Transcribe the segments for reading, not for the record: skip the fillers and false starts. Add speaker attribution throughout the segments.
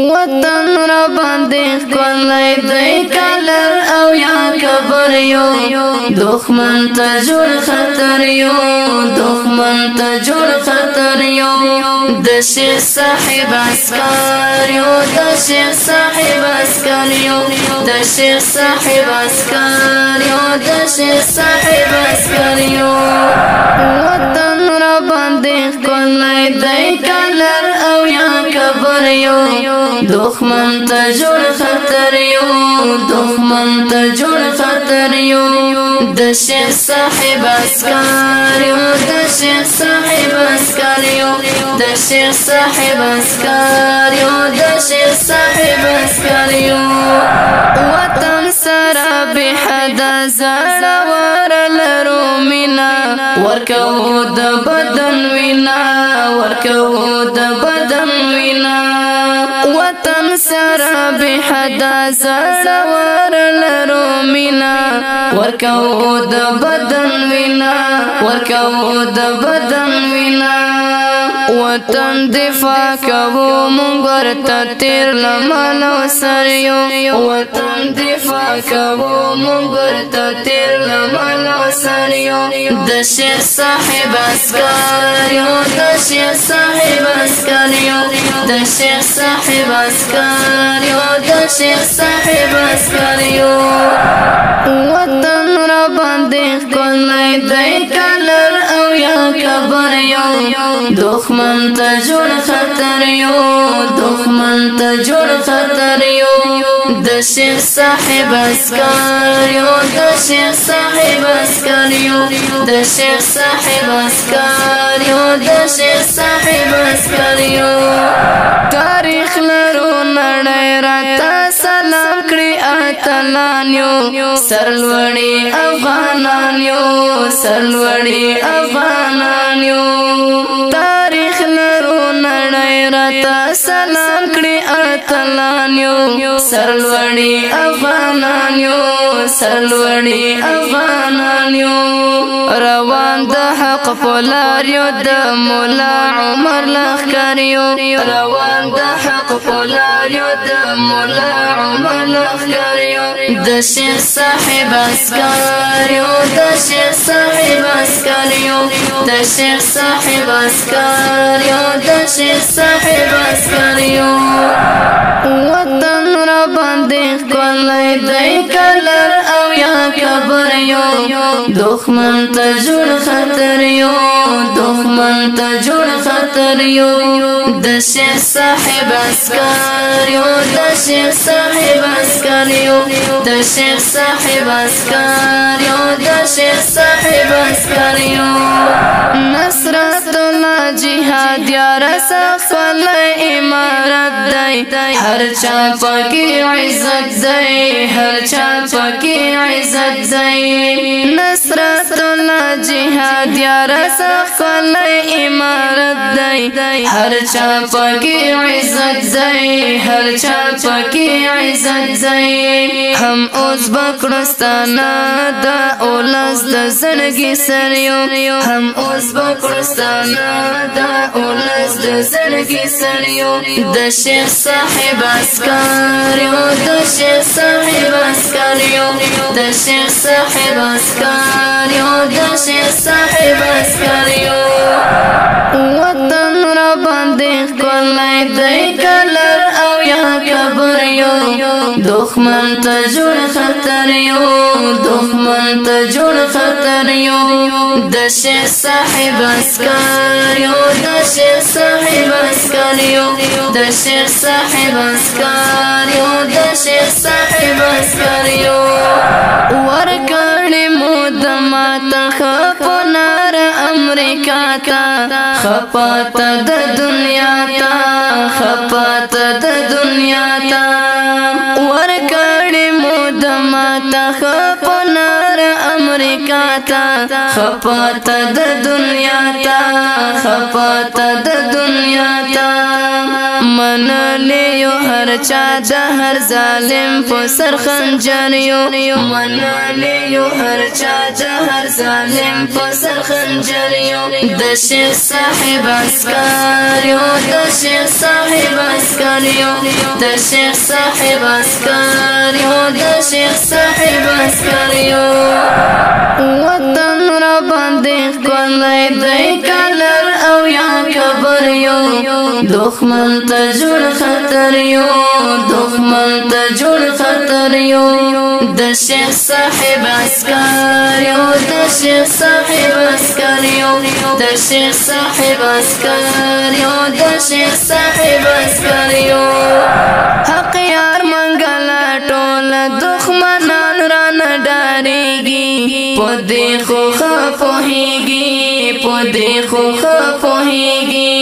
Speaker 1: وطن را باندې ښکلی دی کلر او یا کبر یو دښمن ته جوړ خطر یو دښمن ته جوړ خطر یو د شیخ صاحب عسکر یو د شیخ صاحب عسکر یو د شیخ صاحب عسکر یو د شیخ صاحب عسکر یو وطن را باندې ښکلی دی کلر او یا کبر یو دښمن ته جوړ خطر یو دښمن ته جوړ خطر یو د شیخ صاحب عسکر یو د شیخ صاحب عسکر یو د شیخ صاحب عسکر یو د شیخ صاحب عسکر یو وطن سره بحدا زړور لرو مینا ورکو د بدن وینا ورکو د بدن وینا وطن سره بحدا زړور لرو مینا ورکو د بدن وینا ورکو د بدن وینا وطن دفاع کوو مونږ ورته تیر لمنو سر یو وطن دفاع کوو مونږ ورته تیر لمنو سر یو د شیخ صاحب عسکر یو د شیخ صاحب عسکر یو د شیخ صاحب عسکر یو د شیخ صاحب عسکر یو وطن را باندې ښکلی دی کلر او یا کبر یو دښمن ته جوړ خطر یو دښمن ته جوړ خطر یو د شیخ صاحب عسکر یو د شیخ صاحب عسکر یو د شیخ صاحب عسکر یو د شیخ صاحب عسکر یو تاریخ لرو نړۍ راته سلام کړي اتلان یو سرلوړي افغانان یو سرلوړي افغانان یو تاریخ لرو نړۍ راته سلام کړي اتلان یو سرلوړي افغانان یو سرلوړي افغانان یو روان د حق په لار یو د مولا عمر لښکر یو روان د حق په لار یو د مولا عمر لښکر یو د شیخ صاحب عسکر یو د شیخ صاحب عسکر یو د شیخ صاحب عسکر یو د شیخ صاحب عسکر یو وطن را باندې ښکلی دی کلر او یا کبر یو دښمن ته جوړ خطر یو دښمن ته جوړ خطر یو د شیخ صاحب عسکر یو د شیخ صاحب عسکر یو د شیخ صاحب عسکر یو د شیخ صاحب عسکر یو نصرت الله جهاد یار سفل امارت دی هر چا پکې عزت دی هر چا پکې عزت دی نصرت الله جهاد یار سفل امارت دی هر چا پکې عزت دی هر چا پکې عزت دی هم اوس بکړستانه د اولس د زړګي سر یو هم اوس بکړستانه د اولس د زړګي سر یو د شیخ صاحب عسکر یو د شیخ صاحب عسکر یو د شیخ صاحب عسکر یو د شیخ صاحب عسکر یو وطن را باندې ښکلی دی کلر او یا کبر یو دښمن ته جوړ خطر یو دښمن ته جوړ خطر یو د شیخ صاحب عسکر یو د شیخ صاحب عسکر یو د شیخ صاحب عسکر یو د شیخ صاحب عسکر یو ورکړې مو د ماته خپنار امریکا ته خپاته د دنیا ته خپاته د دنیا ته ورکړې مو د ماته خپنار امریکا ته خپاته د دنیا ته خپاته د دنیا ته منلې یو هر چا د هر ظالم په سر خنجر یو منالی یو هر چا د هر ظالم په سر خنجر یو د شیخ صاحب عسکر یو د شیخ صاحب عسکر یو د شیخ صاحب عسکر یو د شیخ صاحب عسکر یو وطن را باندې ښکلی دی کلر او یا کبر یو دښمن ته جوړ خطر یو دښمن ته جوړ خطر یو د شیخ صاحب عسکر یو د شیخ صاحب عسکر یو د شیخ صاحب عسکر یو د شیخ صاحب عسکر یو حق یار منګلا ټول دښمنان را نه ډارېږي په دې خو ښه پوهېږي په دې خو ښه پوهېږي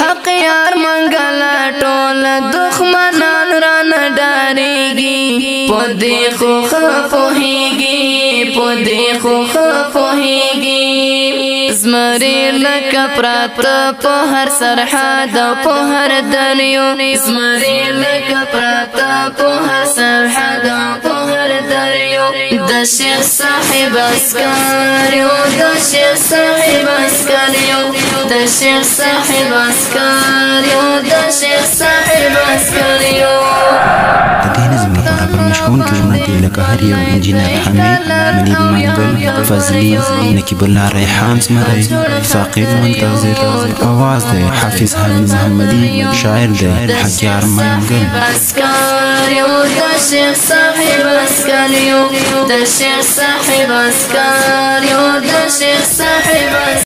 Speaker 1: حق یار منګلا ټول دښمنان را نه ډارېږي په دې خو ښه پوهېږي په دې خو ښه پوهېږي زمري لکه پراته په هر سرحد او په هر دریو زمري لکه پراته په هر سرحد او په هر دریو د شیخ صاحب عسکر یو د شیخ صاحب عسکر یو د شیخ صاحب عسکر یو د شیخ صاحب عسکر یو
Speaker 2: د دې نظم لپاره پر مشهونکي ژوند دي لکه هر یو انجینر حمید منیب منګل فضلي نقیب الله ریحان زمری ثاقب منتظر آواز دی حافظ حمید محمدي شاعر دی حقیار منګل
Speaker 1: عسکر یو د شیخ صاحب عسکر یو د شیخ صاحب عسکر یو د شیخ صاحب